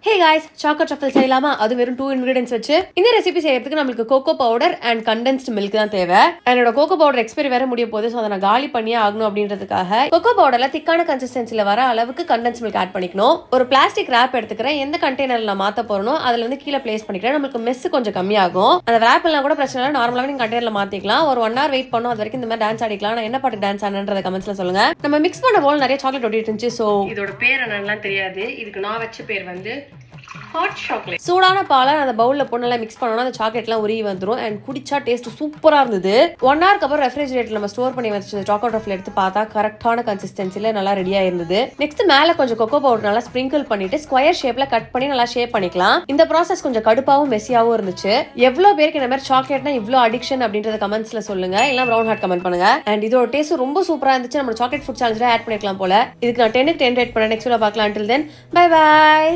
Hey guys, choco truffle செய்யலாமா? அது வெறும் 2 இன்கிரீடியன்ஸ் வச்சு இந்த ரெசிபி செய்யறதுக்கு நம்மளுக்கு cocoa powder and condensed milk தான் தேவை. என்னோட கோகோ பவுடர் எக்ஸ்பைரி வேற முடிய போகுது, ஸோ அதை நான் காலி பண்ணியே ஆகணும் அப்படின்றதுக்காக கோகோ பவுடர்ல திக்கான கன்சிஸ்டன்சில வர அளவுக்கு கண்டென்ஸ் மில்க் ஆட் பண்ணிக்கணும். ஒரு பிளாஸ்டிக் ரேப் எடுத்துக்கிறேன். எந்த கண்டெய்னர்ல நான் மாத்த போறனோ அதுல வந்து கீழே பிளேஸ் பண்ணிக்கிறேன். நம்மளுக்கு மெஸ் கொஞ்சம் கம்மியாகும். அந்த ரேப் எல்லாம் கூட பிரச்சனை இல்லை, நார்மலாக நீங்க கண்டெய்னர்ல மாத்திக்கலாம். ஒரு 1 hour வெயிட் பண்ணோம். அது வரைக்கும் இந்த மாதிரி டான்ஸ் ஆடிக்கலாம். நான் என்ன பாட்டு டான்ஸ் ஆனன்றத கமெண்ட்ஸ்ல சொல்லுங்க. நம்ம மிக்ஸ் பண்ண போல் நிறைய சாக்லேட் ஒட்டிட்டு இருந்துச்சு, ஸோ இதோட பேர் என்னன்னு தெரியாது. இதுக்கு நான் வச்ச பேர் வந்து ஹாட் சாக்லேட். சூடான பாலை அந்த பவுல்ல போட்டு நல்லா மிக்ஸ் பண்ணோம்னா அந்த சாக்லேட்லாம் உருகி வந்துடும். அண்ட் குடிச்சா டேஸ்ட் சூப்பரா இருந்தது. 1 hour அப்புறம் ரெஃப்ரிஜரேட்டர் நம்ம ஸ்டோர் பண்ணி வச்சு சாக்கோ ட்ரஃபிள் எடுத்து பார்த்தா கரெக்டான கன்சிஸ்டன்சில நல்லா ரெடியா இருந்தது. நெக்ஸ்ட் மேல கொஞ்சம் கொக்கோ பவுடர் நல்லா ஸ்ப்ரிங்கிள் பண்ணிட்டு ஸ்கொயர் ஷேப்ல கட் பண்ணி நல்லா ஷேப் பண்ணிக்கலாம். இந்த ப்ராசஸ் கொஞ்சம் கடுப்பாவும் மெஸ்ஸியாவும் இருந்துச்சு. எவ்வளவு பேருக்கு இந்த மாதிரி சாக்லேட்னா இவ்வளவு அடிக்ஷன் அப்படின்றத கமெண்ட்ஸ்ல சொல்லுங்க. இல்ல ப்ரௌன் ஹார்ட் கமெண்ட் பண்ணுங்க. அண்ட் இதோட டேஸ்ட் ரொம்ப சூப்பரா இருந்துச்சு. நம்ம சாக்லேட் ஃபுட் சேலஞ்சில் ஆட் பண்ணிக்கலாம் போல. இதுக்கு நான் 10க்கு 10 ரேட் பண்ணேன். நெக்ஸ்ட் வீடியோ பார்க்கலாம். until then bye bye.